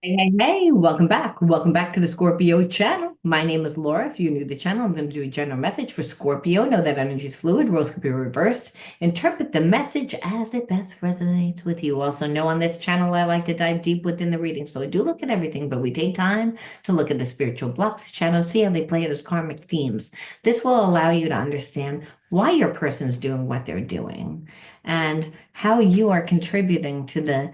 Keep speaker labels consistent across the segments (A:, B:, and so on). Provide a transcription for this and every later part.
A: Hey, hey, hey, welcome back. Welcome back to the Scorpio channel. My name is Laura. If you're new to the channel, I'm going to do a general message for Scorpio. Know that energy is fluid, roles could be reversed. Interpret the message as it best resonates with you. Also, know on this channel, I like to dive deep within the reading. So I do look at everything, but we take time to look at the spiritual blocks, the channel, see how they play out as karmic themes. This will allow you to understand why your person is doing what they're doing and how you are contributing to the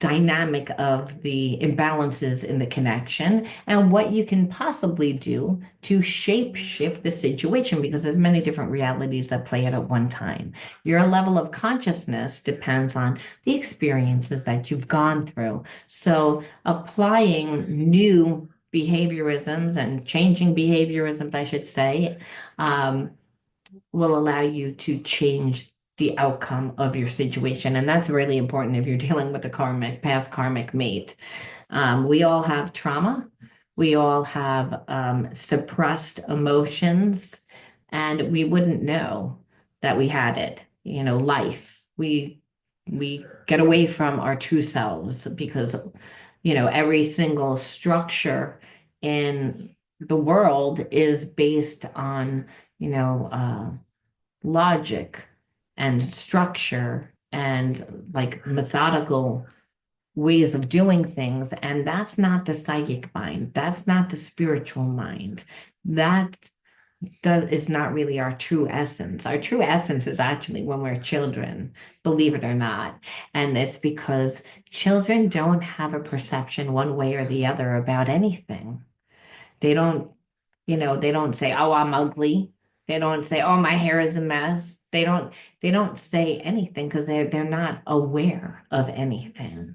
A: dynamic of the imbalances in the connection and what you can possibly do to shape shift the situation because there's many different realities that play out at one time. Your level of consciousness depends on the experiences that you've gone through. So applying new behaviorisms and changing behaviorisms, I should say, um, will allow you to change the outcome of your situation. And that's really important if you're dealing with a past karmic mate. We all have trauma. We all have suppressed emotions, and we wouldn't know that we had it. Life. We get away from our true selves because, every single structure in the world is based on, you know, logic and structure and like methodical ways of doing things. And that's not the psychic mind. That's not the spiritual mind. That is not really our true essence. Our true essence is actually when we're children, believe it or not. And it's because children don't have a perception one way or the other about anything. They don't, they don't say, "Oh, I'm ugly." They don't say, "Oh, my hair is a mess." They don't say anything because they're not aware of anything.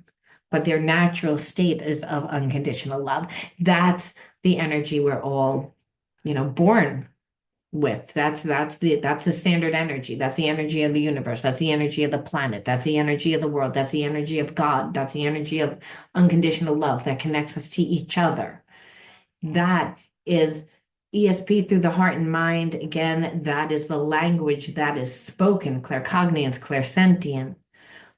A: But their natural state is of unconditional love. That's the energy we're all, born with. That's the standard energy. That's the energy of the universe. That's the energy of the planet. That's the energy of the world. That's the energy of God. That's the energy of unconditional love that connects us to each other. That is ESP through the heart and mind. Again, that is the language that is spoken, claircognizance, clairsentient,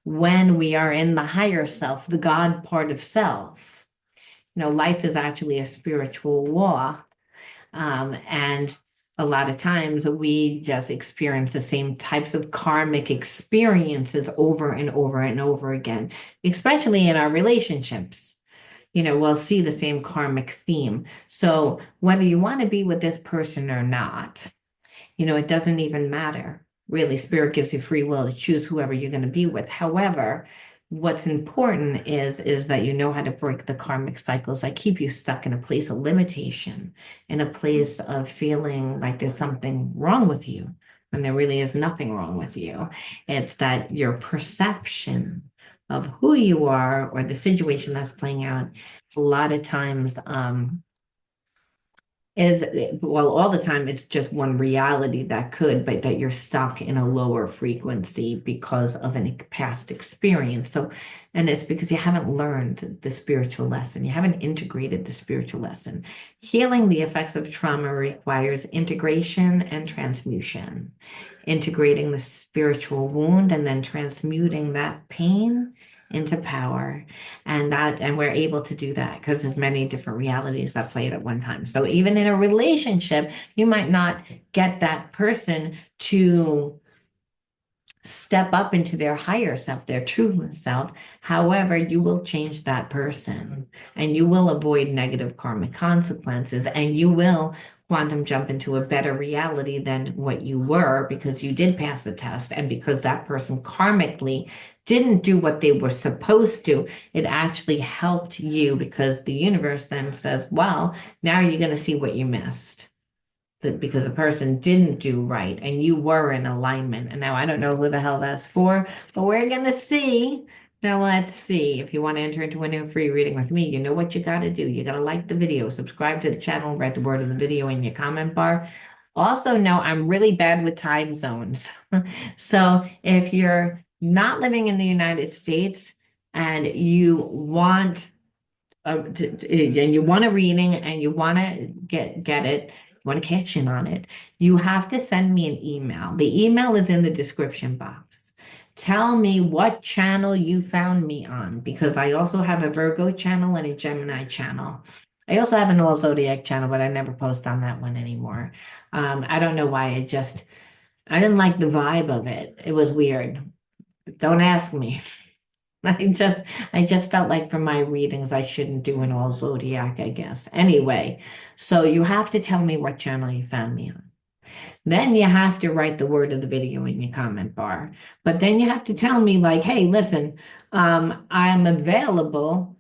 A: when we are in the higher self, the God part of self. Life is actually a spiritual walk. And a lot of times we just experience the same types of karmic experiences over and over and over again, especially in our relationships. We'll see the same karmic theme. So whether you want to be with this person or not, it doesn't even matter. Really, spirit gives you free will to choose whoever you're going to be with. However, what's important is that you know how to break the karmic cycles that keep you stuck in a place of limitation, in a place of feeling like there's something wrong with you, when there really is nothing wrong with you. It's that your perception of who you are or the situation that's playing out a lot of times is, well, all the time it's just one reality that could, but that you're stuck in a lower frequency because of a past experience. So, and it's because you haven't learned the spiritual lesson, you haven't integrated the spiritual lesson. Healing the effects of trauma requires integration and transmutation, integrating the spiritual wound and then transmuting that pain into power. And we're able to do that because there's many different realities that play it at one time. So even in a relationship, you might not get that person to step up into their higher self, their true self. However, you will change that person and you will avoid negative karmic consequences and you will quantum jump into a better reality than what you were because you did pass the test and because that person karmically didn't do what they were supposed to. It actually helped you because the universe then says, well, now you're going to see what you missed because the person didn't do right and you were in alignment. And now I don't know who the hell that's for, but we're going to see. Now let's see. If you want to enter into a new free reading with me, you know what you got to do. You got to like the video, subscribe to the channel, write the word of the video in your comment bar. Also, know I'm really bad with time zones. So if you're not living in the United States and you want and you want a reading and you want to get it, you want to cash in on it, you have to send me an email. The email is in the description box. Tell me what channel you found me on because I also have a Virgo channel and a Gemini channel. I also have an all zodiac channel, but I never post on that one anymore. I don't know why. I didn't like the vibe of it. It was weird. Don't ask me. I just, I just felt like for my readings, I shouldn't do an all zodiac, I guess. Anyway, so you have to tell me what channel you found me on. Then you have to write the word of the video in your comment bar. But then you have to tell me like, hey, listen, I'm available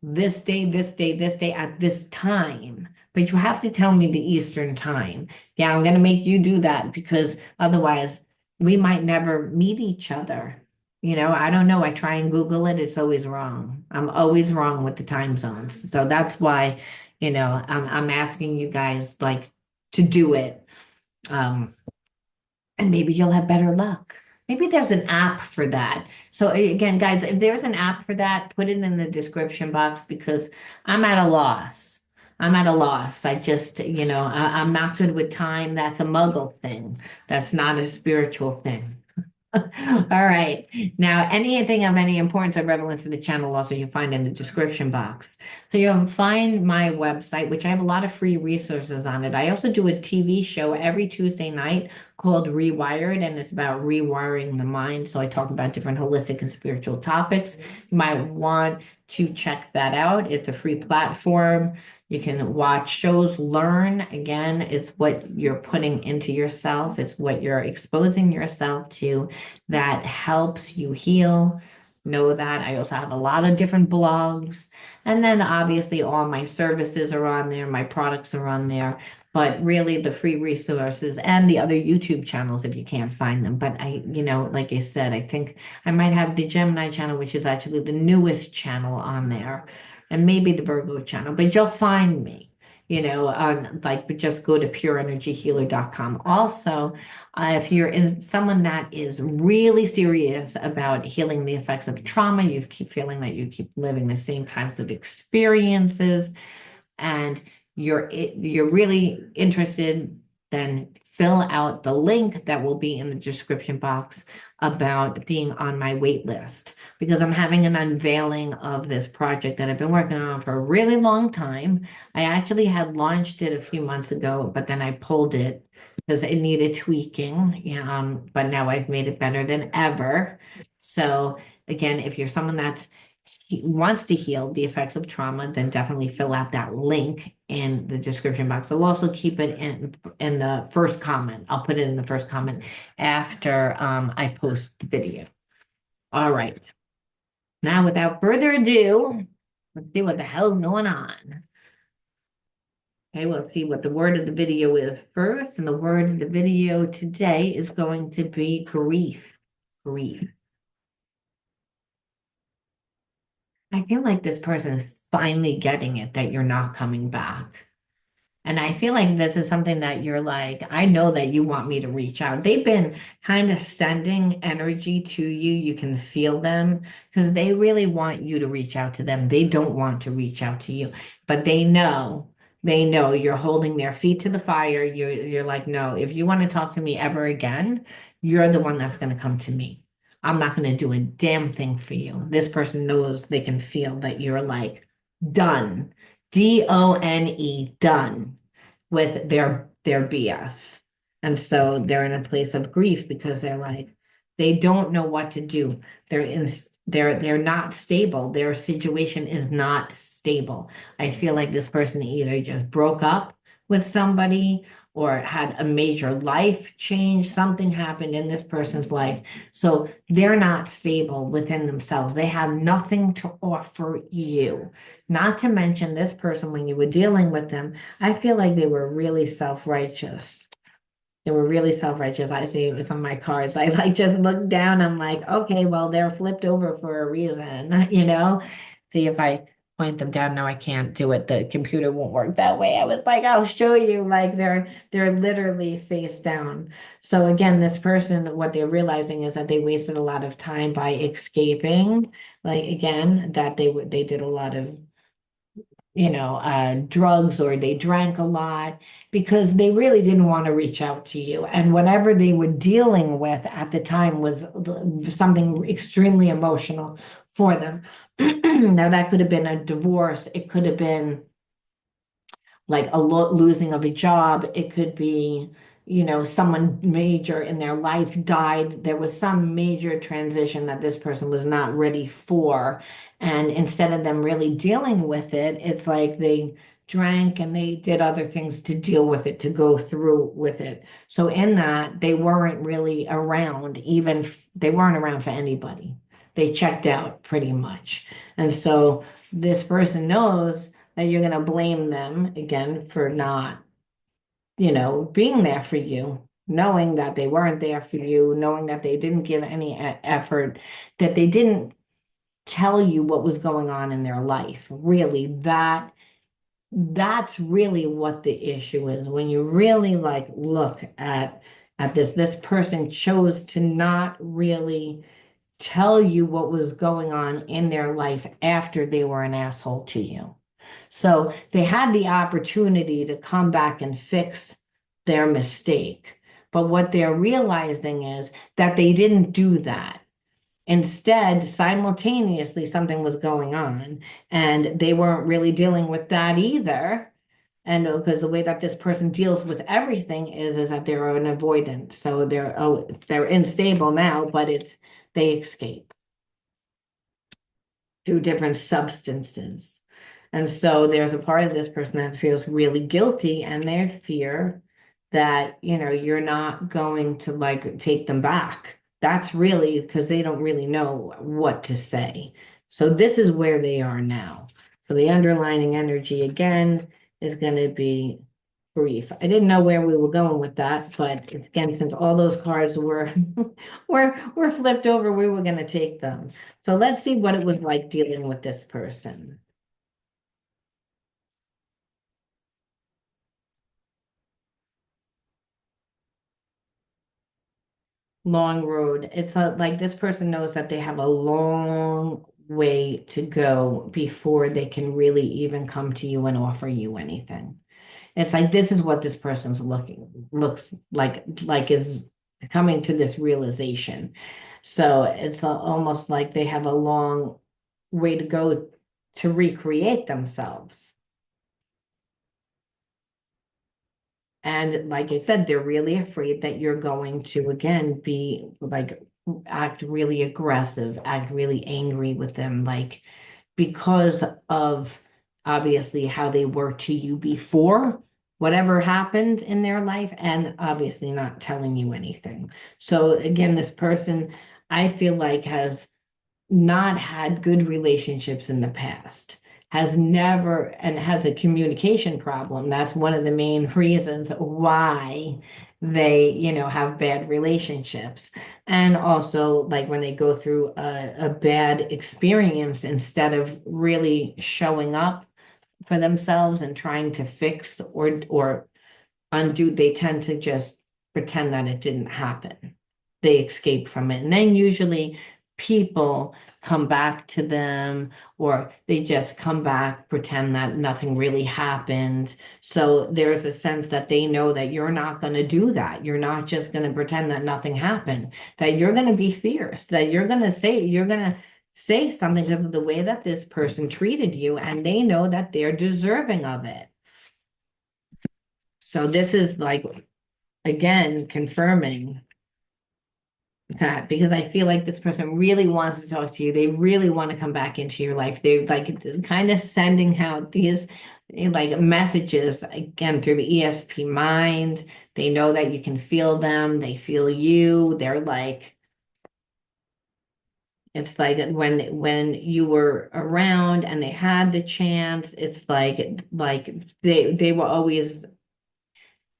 A: this day, this day at this time. But you have to tell me the Eastern time. Yeah, I'm gonna make you do that because otherwise we might never meet each other. I don't know. I try and Google it. It's always wrong. I'm always wrong with the time zones. So that's why, I'm asking you guys like to do it. Um, and maybe you'll have better luck. Maybe there's an app for that. So again, guys, if there's an app for that, put it in the description box because I'm at a loss. I'm at a loss. I'm not good with time. That's a muggle thing. That's not a spiritual thing. All right. Now, anything of any importance or relevance to the channel also you'll find in the description box. So you'll find my website, which I have a lot of free resources on it. I also do a TV show every Tuesday night called Rewired, and it's about rewiring the mind. So I talk about different holistic and spiritual topics. You might want to check that out. It's a free platform. You can watch shows, learn. Again, it's what you're putting into yourself. It's what you're exposing yourself to that helps you heal. Know that. I also have a lot of different blogs. And then obviously all my services are on there, my products are on there, but really the free resources and the other YouTube channels if you can't find them. But like I said, I think I might have the Gemini channel, which is actually the newest channel on there, and maybe the Virgo channel, but you'll find me. On but just go to pureenergyhealer.com. Also, if you're someone that is really serious about healing the effects of trauma, you keep feeling that you keep living the same types of experiences, and you're really interested, then fill out the link that will be in the description box about being on my wait list because I'm having an unveiling of this project that I've been working on for a really long time. I actually had launched it a few months ago, but then I pulled it because it needed tweaking. Yeah, but now I've made it better than ever. So again, if you're someone that's wants to heal the effects of trauma, then definitely fill out that link in the description box. I'll also keep it in the first comment. I'll put it in the first comment after I post the video. All right. Now, without further ado, let's see what the hell's going on. Okay, we'll see what the word of the video is first. And the word of the video today is going to be grief. Grief. I feel like this person is finally getting it that you're not coming back. And I feel like this is something that you're like, I know that you want me to reach out. They've been kind of sending energy to you. You can feel them because they really want you to reach out to them. They don't want to reach out to you, but they know you're holding their feet to the fire. You're like, no, if you want to talk to me ever again, you're the one that's going to come to me. I'm not going to do a damn thing for you. This person knows they can feel that you're like done. DONE, done with their BS. And so they're in a place of grief because they're like, they don't know what to do. They're not stable. Their situation is not stable. I feel like this person either just broke up with somebody or had a major life change. Something happened in this person's life. So they're not stable within themselves. They have nothing to offer you. Not to mention this person, when you were dealing with them, I feel like they were really self-righteous. They were really self-righteous. I see it on my cards. I like just look down. I'm like, okay, well, they're flipped over for a reason, See if I point them down. No, I can't do it. The computer won't work that way. I was like, I'll show you. Like they're literally face down. So again, this person, what they're realizing is that they wasted a lot of time by escaping. Like again, that they did a lot of drugs, or they drank a lot because they really didn't want to reach out to you. And whatever they were dealing with at the time was something extremely emotional for them. Now, that could have been a divorce, it could have been like a losing of a job. It could be, someone major in their life died. There was some major transition that this person was not ready for. And instead of them really dealing with it, it's like they drank and they did other things to deal with it, to go through with it. So in that, they weren't really around, they weren't around for anybody. They checked out pretty much. And so this person knows that you're going to blame them again for not, being there for you, knowing that they weren't there for you, knowing that they didn't give any effort, that they didn't tell you what was going on in their life. Really, that's really what the issue is. When you really like look at this person chose to not really tell you what was going on in their life after they were an asshole to you. So they had the opportunity to come back and fix their mistake. But what they're realizing is that they didn't do that. Instead, simultaneously, something was going on, and they weren't really dealing with that either. And because the way that this person deals with everything is that they're an avoidant. So they're unstable now, but they escape through different substances. And so there's a part of this person that feels really guilty, and they fear that, you're not going to like take them back. That's really because they don't really know what to say. So this is where they are now. So the underlining energy again is going to be grief. I didn't know where we were going with that, but it's again, since all those cards were were flipped over, we were going to take them. So let's see what it was like dealing with this person. Long road. It's like this person knows that they have a long way to go before they can really even come to you and offer you anything. It's like this is what this person's looks like is coming to this realization. So it's almost like they have a long way to go to recreate themselves. And like I said, they're really afraid that you're going to again be like act really aggressive, act really angry with them, like because of obviously how they were to you before whatever happened in their life, and obviously not telling you anything. So again, this person I feel like has not had good relationships in the past, has never, and has a communication problem. That's one of the main reasons why they, have bad relationships. And also, like when they go through a bad experience, instead of really showing up for themselves and trying to fix or undo, they tend to just pretend that it didn't happen. They escape from it. And then usually people come back to them, or they just come back, pretend that nothing really happened. So there's a sense that they know that you're not going to do that. You're not just going to pretend that nothing happened, that you're going to be fierce, that you're going to say something because of the way that this person treated you, and they know that they're deserving of it. So this is like, again, confirming that, because I feel like this person really wants to talk to you. They really want to come back into your life. They're like kind of sending out these like messages again through the ESP mind. They know that you can feel them. They feel you. They're like, it's like when you were around and they had the chance, it's like they were always,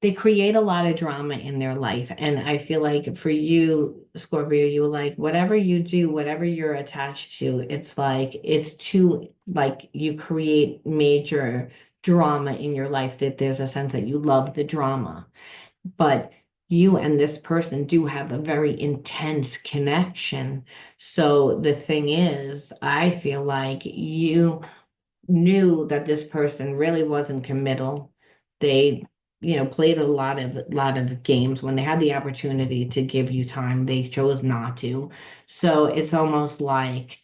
A: they create a lot of drama in their life. And I feel like for you, Scorpio, you like whatever you do, whatever you're attached to, it's like it's too, like you create major drama in your life, that there's a sense that you love the drama. But you and this person do have a very intense connection. So the thing is, I feel like you knew that this person really wasn't committal. They, played a lot of games when they had the opportunity to give you time, they chose not to. So it's almost like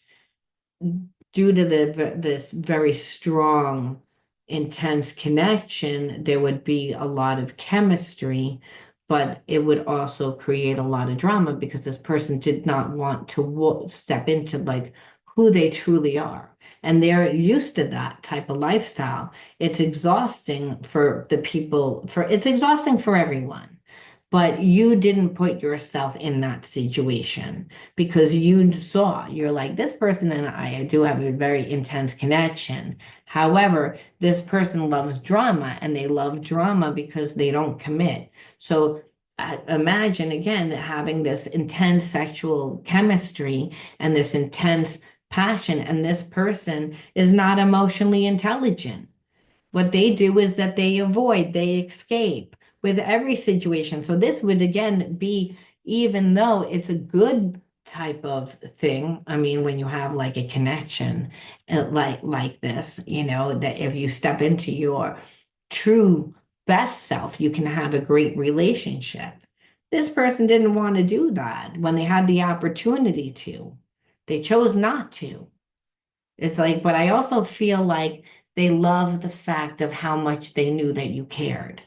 A: due to this very strong, intense connection, there would be a lot of chemistry, but it would also create a lot of drama because this person did not want to step into like who they truly are. And they're used to that type of lifestyle. It's exhausting for the people, it's exhausting for everyone. But you didn't put yourself in that situation because you're like, this person and I do have a very intense connection. However, this person loves drama and they love drama because they don't commit. So imagine again having this intense sexual chemistry and this intense passion, and this person is not emotionally intelligent. What they do is that they avoid, they escape with every situation. So this would again be, even though it's a good type of thing, I mean, when you have like a connection like this, that if you step into your true best self, you can have a great relationship. This person didn't want to do that when they had the opportunity to. They chose not to. It's like, but I also feel like they love the fact of how much they knew that you cared.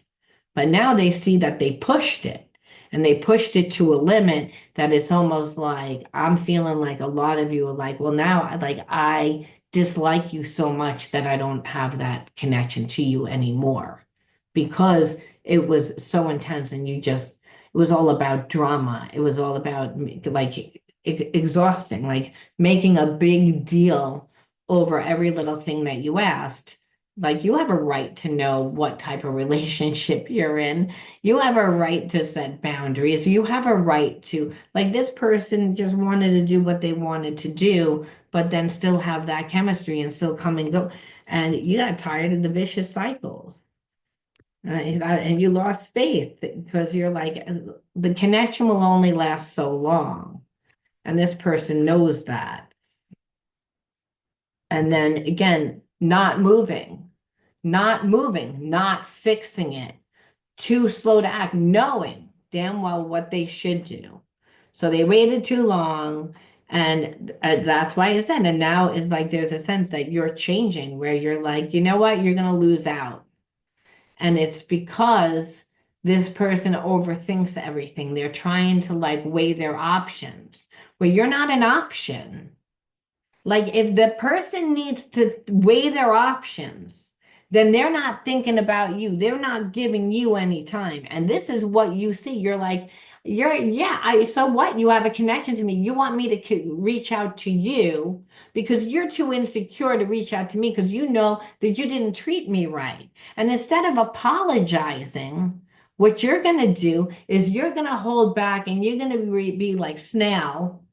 A: But now they see that they pushed it and they pushed it to a limit that it's almost like I'm feeling like a lot of you are like, well, now I dislike you so much that I don't have that connection to you anymore because it was so intense and it was all about drama. It was all about like exhausting, like making a big deal over every little thing that you asked. Like you have a right to know what type of relationship you're in. You have a right to set boundaries. You have a right to, like this person just wanted to do what they wanted to do, but then still have that chemistry and still come and go. And you got tired of the vicious cycles. And you lost faith because you're like, the connection will only last so long. And this person knows that. And then again, not fixing it, too slow to act, knowing damn well what they should do. So they waited too long. And that's why I said, and now it's like there's a sense that you're changing where you're like, you know what, you're going to lose out. And it's because this person overthinks everything. They're trying to like weigh their options, where you're not an option. Like if the person needs to weigh their options, then they're not thinking about you. They're not giving you any time. And this is what you see. You're like, so what? You have a connection to me. You want me to reach out to you because you're too insecure to reach out to me because you know that you didn't treat me right. And instead of apologizing, what you're going to do is you're going to hold back and you're going to be like snail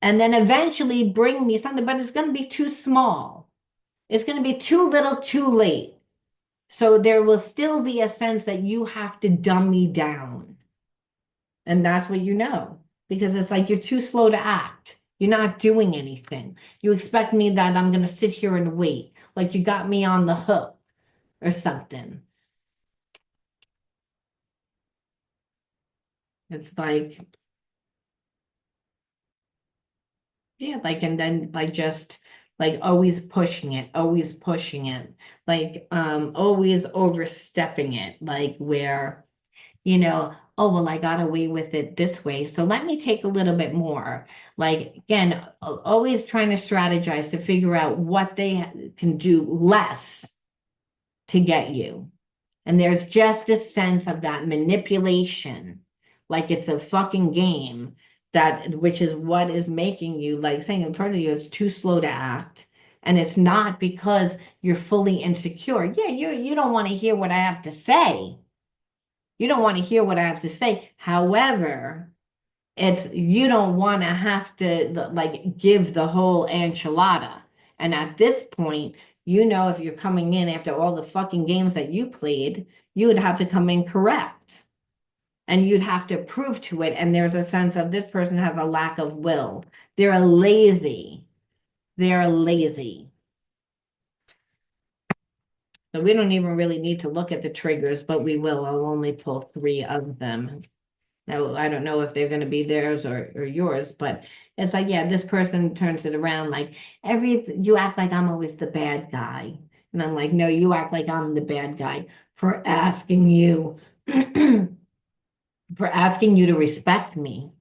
A: and then eventually bring me something, but it's going to be too small. It's going to be too little, too late. So there will still be a sense that you have to dumb me down. And that's what you know, because it's like you're too slow to act. You're not doing anything. You expect me that I'm going to sit here and wait, like you got me on the hook or something. It's like, yeah, like, and then like just like always pushing it, like always overstepping it, like where, oh, well, I got away with it this way. So let me take a little bit more. Like again, always trying to strategize to figure out what they can do less to get you. And there's just a sense of that manipulation, like it's a fucking game which is what is making you like saying in front of you, it's too slow to act. And it's not because you're fully insecure. Yeah, you don't want to hear what I have to say. You don't want to hear what I have to say. However, it's you don't want to have to like give the whole enchilada. And at this point, if you're coming in after all the fucking games that you played, you would have to come in correct. And you'd have to prove to it. And there's a sense of this person has a lack of will. They're lazy. They're lazy. So we don't even really need to look at the triggers, but we will. I'll only pull three of them. Now, I don't know if they're going to be theirs or yours, but it's like, yeah, this person turns it around like you act like I'm always the bad guy. And I'm like, no, you act like I'm the bad guy for asking you, for asking you to respect me,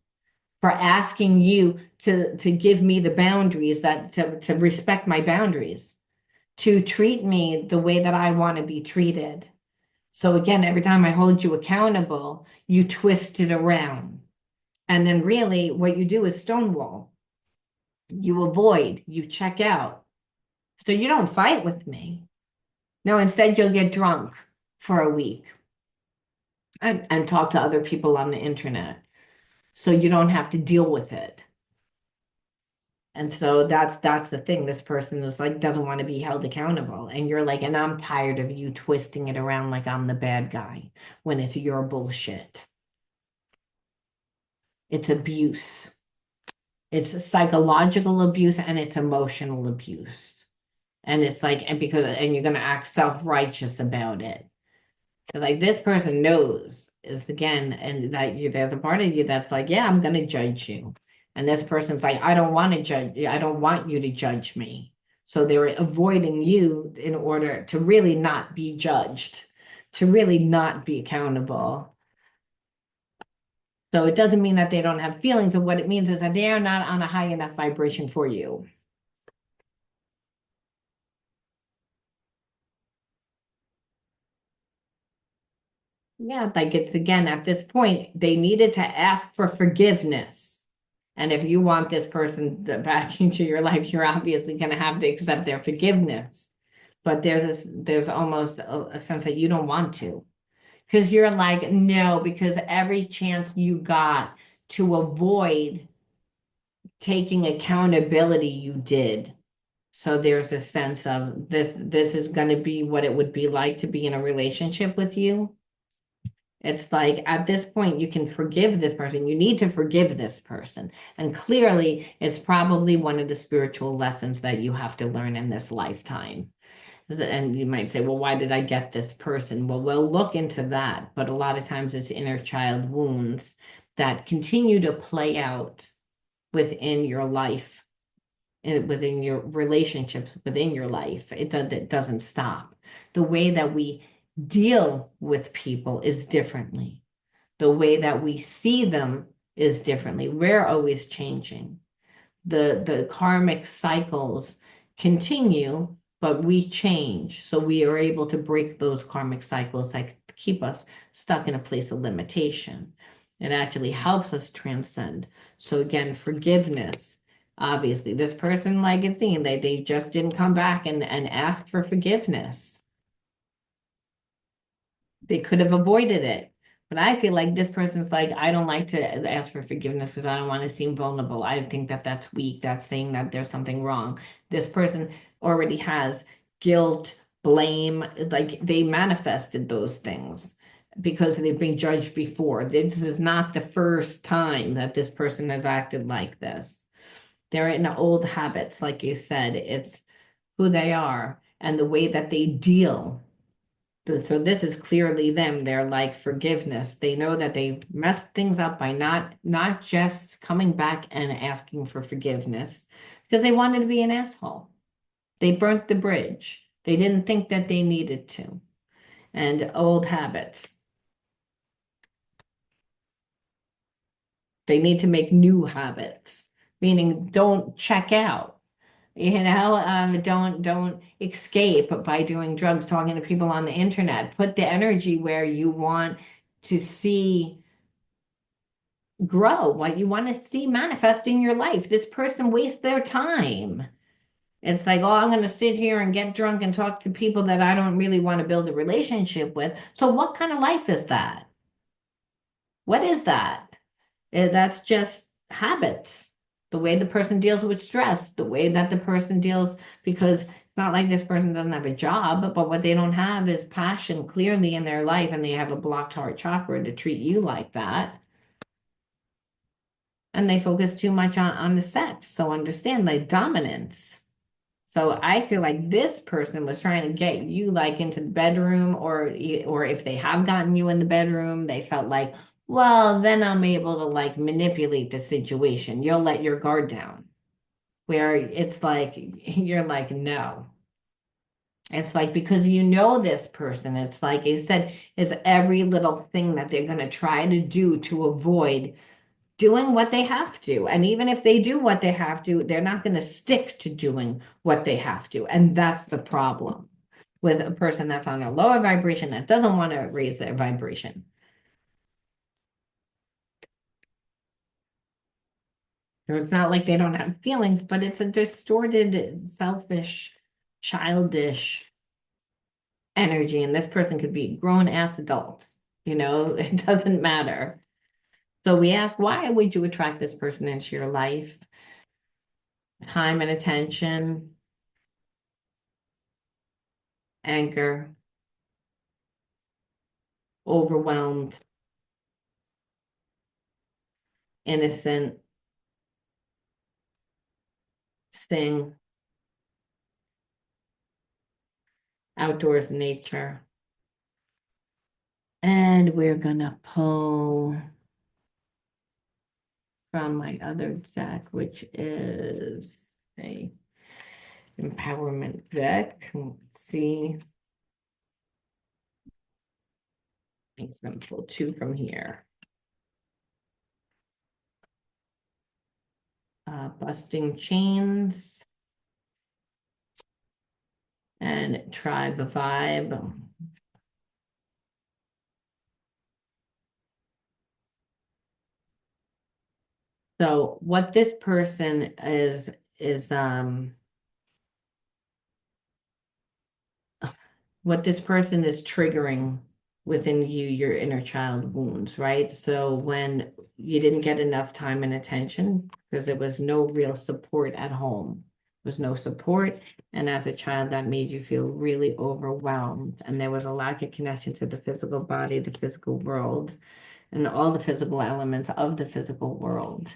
A: for asking you to give me the boundaries to respect my boundaries, to treat me the way that I want to be treated. So again, every time I hold you accountable, you twist it around. And then really what you do is stonewall. You avoid, you check out. So you don't fight with me. No, instead you'll get drunk for a week and talk to other people on the internet. So you don't have to deal with it. And so that's the thing. This person is like doesn't want to be held accountable. And you're like, and I'm tired of you twisting it around like I'm the bad guy when it's your bullshit. It's abuse. It's psychological abuse and it's emotional abuse. And it's like, and you're gonna act self-righteous about it. Because like this person knows is again, and there's a part of you that's like, yeah, I'm gonna judge you. And this person's like, I don't want to judge you, I don't want you to judge me. So they're avoiding you in order to really not be judged, to really not be accountable. So it doesn't mean that they don't have feelings, and what it means is that they are not on a high enough vibration for you. Yeah, like it's again at this point, they needed to ask for forgiveness. And if you want this person back into your life, you're obviously going to have to accept their forgiveness. But there's almost a sense that you don't want to. Because you're like, no, because every chance you got to avoid taking accountability, you did. So there's a sense of this is going to be what it would be like to be in a relationship with you. It's like at this point, you can forgive this person. You need to forgive this person. And clearly, it's probably one of the spiritual lessons that you have to learn in this lifetime. And you might say, well, why did I get this person? Well, we'll look into that. But a lot of times it's inner child wounds that continue to play out within your life and within your relationships within your life. It doesn't stop. The way that we deal with people is differently. The way that we see them is differently. We're always changing. The karmic cycles continue, but we change. So we are able to break those karmic cycles that keep us stuck in a place of limitation. It actually helps us transcend. So again, forgiveness. Obviously, this person, like it's seen, they just didn't come back and ask for forgiveness. They could have avoided it. But I feel like this person's like, I don't like to ask for forgiveness because I don't want to seem vulnerable. I think that that's weak. That's saying that there's something wrong. This person already has guilt, blame, like they manifested those things because they've been judged before. This is not the first time that this person has acted like this. They're in old habits, like you said. It's who they are and the way that they deal. So this is clearly them. They're like forgiveness. They know that they've messed things up by not just coming back and asking for forgiveness because they wanted to be an asshole. They burnt the bridge. They didn't think that they needed to. And old habits. They need to make new habits, meaning don't check out. Don't escape by doing drugs, talking to people on the internet. Put the energy where you want to see grow, what you want to see manifest in your life. This person wastes their time. It's like, oh, I'm going to sit here and get drunk and talk to people that I don't really want to build a relationship with. So what kind of life is that? What is that? That's just habits. The way the person deals with stress, the way that the person deals, because it's not like this person doesn't have a job, but what they don't have is passion clearly in their life, and they have a blocked heart chakra to treat you like that. And they focus too much on the sex. So understand the dominance. So I feel like this person was trying to get you like into the bedroom, or if they have gotten you in the bedroom, they felt like, well, then I'm able to like manipulate the situation. You'll let your guard down. Where it's like you're like, no. It's like because you know this person, it's like I said, it's every little thing that they're going to try to do to avoid doing what they have to. And even if they do what they have to, they're not going to stick to doing what they have to. And that's the problem with a person that's on a lower vibration that doesn't want to raise their vibration. So it's not like they don't have feelings, but it's a distorted, selfish, childish energy. And this person could be grown ass adult. It doesn't matter. So we ask, why would you attract this person into your life? Time and attention, anger, overwhelmed, innocent, sing, outdoors nature. And we're gonna pull from my other deck, which is a empowerment deck. Let's see. I'm gonna pull two from here. Busting chains and tribe vibe. So what this person is what this person is triggering within you, your inner child wounds, right? So when you didn't get enough time and attention because there was no real support at home, there was no support. And as a child, that made you feel really overwhelmed. And there was a lack of connection to the physical body, the physical world, and all the physical elements of the physical world.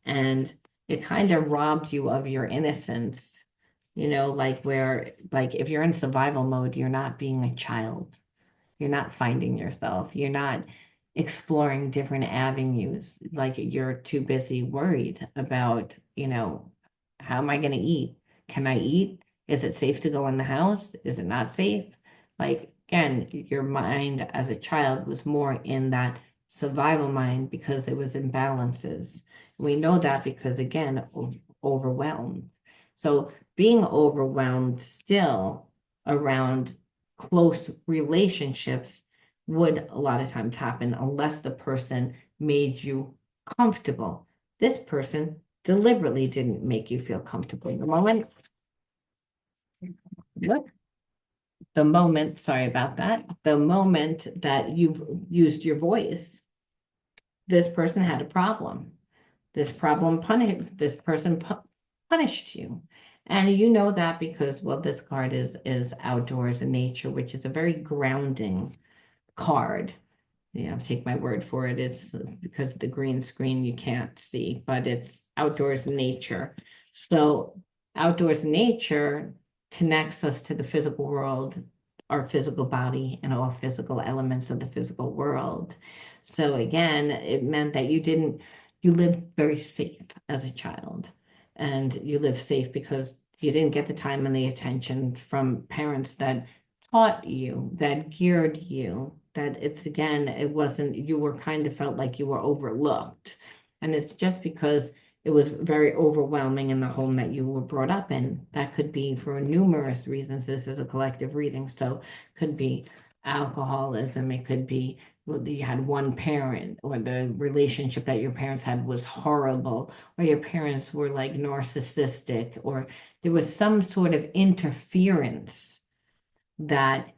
A: And it kind of robbed you of your innocence, like where, like if you're in survival mode, you're not being a child. You're not finding yourself. You're not exploring different avenues. Like you're too busy worried about, how am I going to eat? Can I eat? Is it safe to go in the house? Is it not safe? Like, again, your mind as a child was more in that survival mind because there was imbalances. We know that because, again, overwhelmed. So being overwhelmed still around close relationships would a lot of times happen unless the person made you comfortable. This person deliberately didn't make you feel comfortable. What? Sorry about that, the moment that you've used your voice, this person had a problem. This person punished you. And you know that because, well, this card is outdoors in nature, which is a very grounding card. Take my word for it. It's because of the green screen you can't see, but it's outdoors nature. So outdoors nature connects us to the physical world, our physical body, and all physical elements of the physical world. So again, it meant that you lived very safe as a child. And you lived safe because you didn't get the time and the attention from parents that taught you, that geared you, that it's again, it wasn't, you were kind of felt like you were overlooked. And it's just because it was very overwhelming in the home that you were brought up in. That could be for numerous reasons. This is a collective reading, so could be alcoholism, it could be you had one parent, or the relationship that your parents had was horrible, or your parents were like narcissistic, or there was some sort of interference that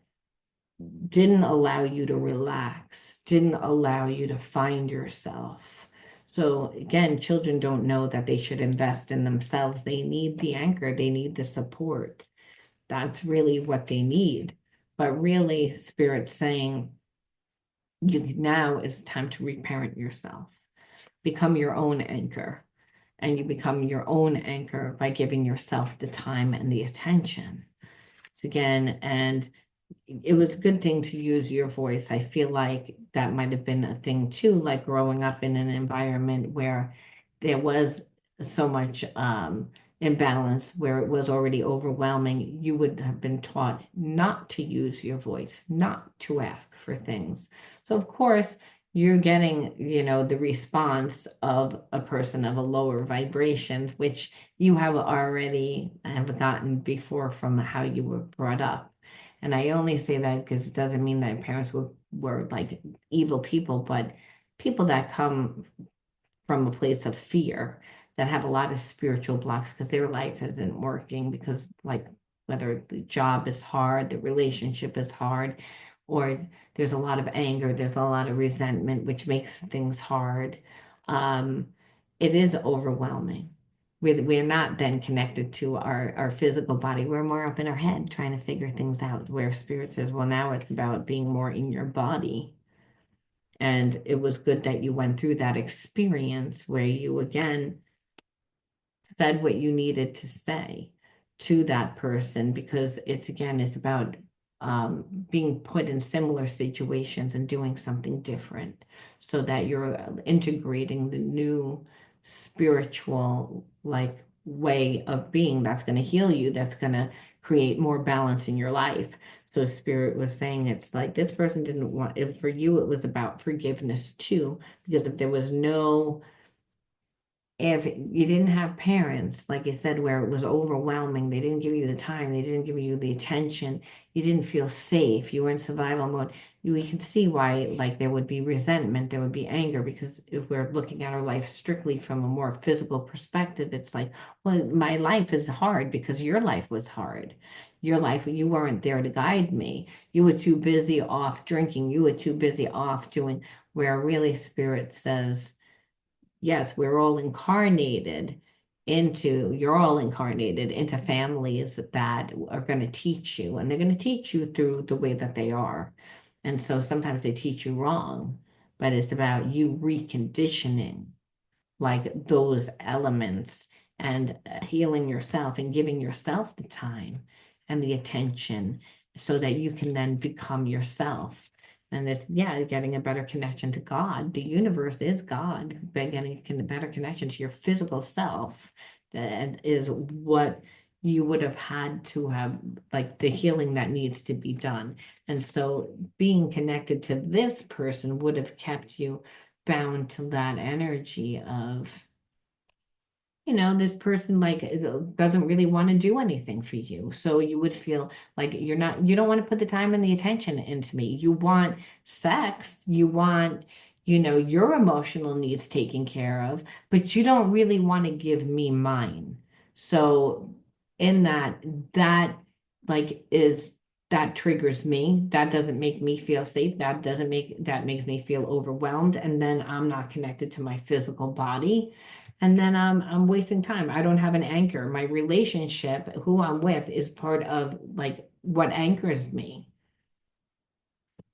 A: didn't allow you to relax, didn't allow you to find yourself. So again, children don't know that they should invest in themselves. They need the anchor, they need the support. That's really what they need. But really, Spirit's saying, now is time to reparent yourself, become your own anchor. and you become your own anchor by giving yourself the time and the attention. So again, and it was a good thing to use your voice. I feel like that might have been a thing too, like growing up in an environment where there was so much imbalance, where it was already overwhelming. You would have been taught not to use your voice, not to ask for things. So of course, you're getting, the response of a person of a lower vibrations, which you have gotten before from how you were brought up. And I only say that because it doesn't mean that parents were like evil people, but people that come from a place of fear, that have a lot of spiritual blocks because their life isn't working, because like whether the job is hard, the relationship is hard, or there's a lot of anger, there's a lot of resentment, which makes things hard. Um, it is overwhelming. We're not then connected to our physical body. We're more up in our head trying to figure things out, where spirit says, well, now it's about being more in your body. And it was good that you went through that experience where you again said what you needed to say to that person, because it's about being put in similar situations and doing something different, so that you're integrating the new spiritual like way of being that's going to heal you, that's going to create more balance in your life. So spirit was saying, it's like this person didn't want it for you, it was about forgiveness too, because if you didn't have parents, like you said, where it was overwhelming, they didn't give you the time, they didn't give you the attention, you didn't feel safe, you were in survival mode, we can see why, like, there would be resentment, there would be anger, because if we're looking at our life strictly from a more physical perspective, it's like, well, my life is hard because your life was hard. Your life, you weren't there to guide me. You were too busy off drinking, you were too busy off doing, where really spirit says, yes, you're all incarnated into families that are going to teach you, and they're going to teach you through the way that they are. And so sometimes they teach you wrong, but it's about you reconditioning like those elements, and healing yourself and giving yourself the time and the attention so that you can then become yourself. And it's, yeah, getting a better connection to God. The universe is God, but getting a better connection to your physical self, that is what you would have had to have, like the healing that needs to be done. And so being connected to this person would have kept you bound to that energy of, this person like doesn't really want to do anything for you. So you would feel like you don't want to put the time and the attention into me. You want sex, you want, your emotional needs taken care of, but you don't really want to give me mine. So in that like is that triggers me. That doesn't make me feel safe. That makes me feel overwhelmed. And then I'm not connected to my physical body. And then I'm wasting time. I don't have an anchor. My relationship, who I'm with, is part of like what anchors me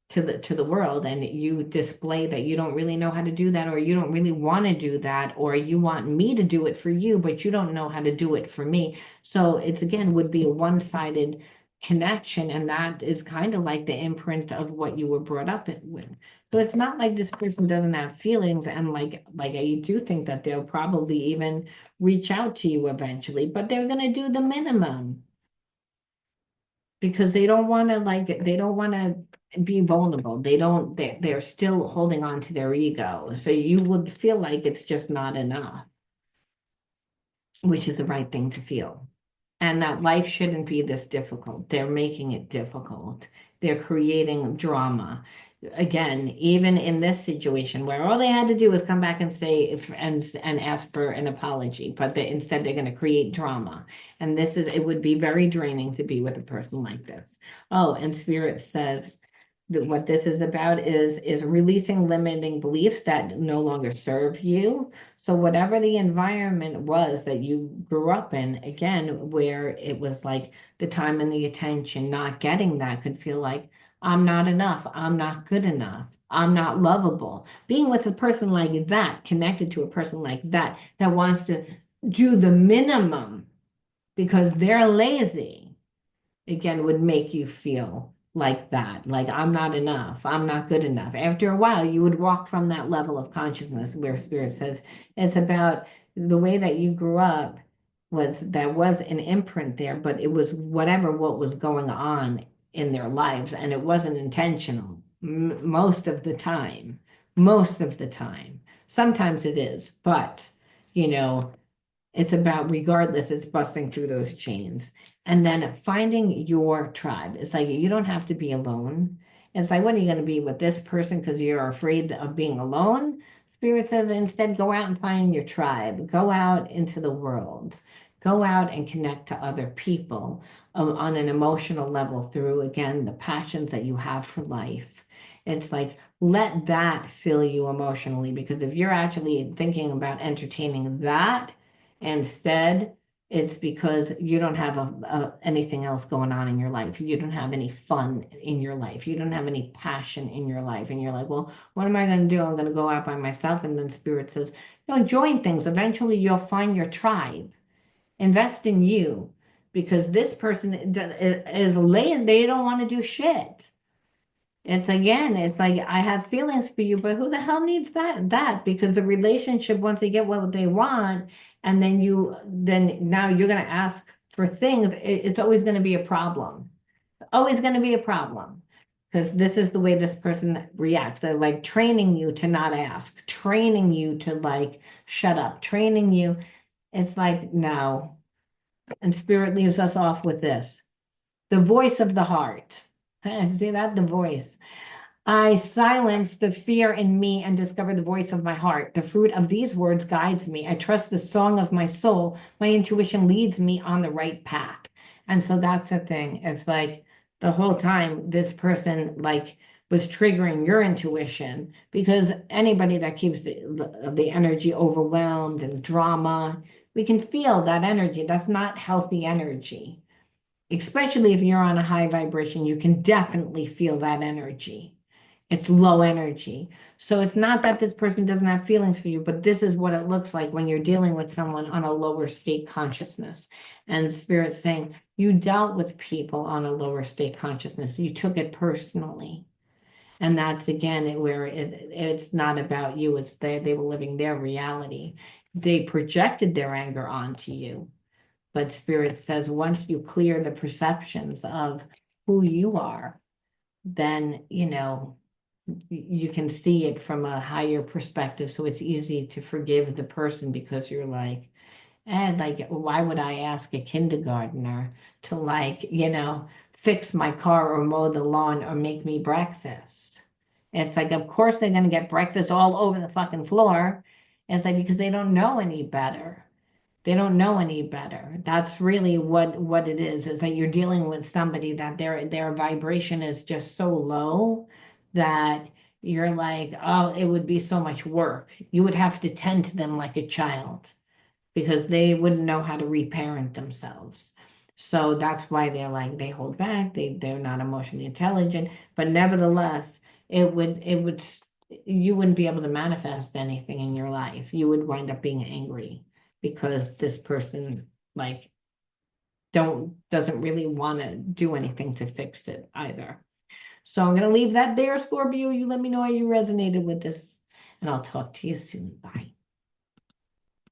A: to the world. And you display that you don't really know how to do that, or you don't really want to do that, or you want me to do it for you, but you don't know how to do it for me. So it's again would be a one-sided connection, and that is kind of like the imprint of what you were brought up with. So it's not like this person doesn't have feelings, and like I do think that they'll probably even reach out to you eventually, but they're gonna do the minimum because they don't want to be vulnerable. They're still holding on to their ego. So you would feel like it's just not enough, which is the right thing to feel. And that life shouldn't be this difficult. They're making it difficult. They're creating drama. Again, even in this situation where all they had to do was come back and say and ask for an apology, but instead they're going to create drama. And it would be very draining to be with a person like this. Oh, and Spirit says that what this is about is releasing limiting beliefs that no longer serve you. So whatever the environment was that you grew up in, again, where it was like the time and the attention, not getting that could feel like, I'm not enough. I'm not good enough. I'm not lovable. Being with a person like that, connected to a person like that, that wants to do the minimum because they're lazy, again, would make you feel like that, like I'm not enough, I'm not good enough. After a while, you would walk from that level of consciousness where spirit says it's about the way that you grew up was that was an imprint there, but it was whatever what was going on in their lives, and it wasn't intentional most of the time. Most of the time. Sometimes it is, but you know, it's about, regardless, it's busting through those chains. And then finding your tribe. It's like you don't have to be alone. It's like, when are you going to be with this person because you're afraid of being alone? Spirit says instead, go out and find your tribe. Go out into the world. Go out and connect to other people on an emotional level through, again, the passions that you have for life. It's like, let that fill you emotionally, because if you're actually thinking about entertaining that, instead, it's because you don't have anything else going on in your life. You don't have any fun in your life. You don't have any passion in your life. And you're like, well, what am I going to do? I'm going to go out by myself. And then Spirit says, no, join things. Eventually, you'll find your tribe. Invest in you, because this person is late. They don't want to do shit. It's, again, it's like, I have feelings for you, but who the hell needs that? Because the relationship, once they get what they want, and then now you're going to ask for things, it's always going to be a problem. Always going to be a problem. Because this is the way this person reacts. They're like training you to not ask, training you to like shut up, training you. It's like, no. And Spirit leaves us off with this: the voice of the heart. See that? The voice. I silence the fear in me and discover the voice of my heart. The fruit of these words guides me. I trust the song of my soul. My intuition leads me on the right path. And so that's the thing. It's like the whole time this person like was triggering your intuition, because anybody that keeps the energy overwhelmed and drama, we can feel that energy. That's not healthy energy. Especially if you're on a high vibration, you can definitely feel that energy. It's low energy. So it's not that this person doesn't have feelings for you, but this is what it looks like when you're dealing with someone on a lower state consciousness. And Spirit's saying, you dealt with people on a lower state consciousness. You took it personally. And that's, again, where it's not about you. It's they were living their reality. They projected their anger onto you. But Spirit says once you clear the perceptions of who you are, then, you can see it from a higher perspective. So it's easy to forgive the person, because you're like, and like, why would I ask a kindergartner to like, fix my car or mow the lawn or make me breakfast? It's like, of course they're going to get breakfast all over the fucking floor. It's like, because they don't know any better. They don't know any better. That's really what it is that you're dealing with somebody that their vibration is just so low that you're like, oh, it would be so much work. You would have to tend to them like a child, because they wouldn't know how to reparent themselves. So that's why they're like, they hold back, they're not emotionally intelligent, but nevertheless, you wouldn't be able to manifest anything in your life. You would wind up being angry because this person like doesn't really want to do anything to fix it either. So I'm going to leave that there, Scorpio. You let me know how you resonated with this, and I'll talk to you soon. Bye.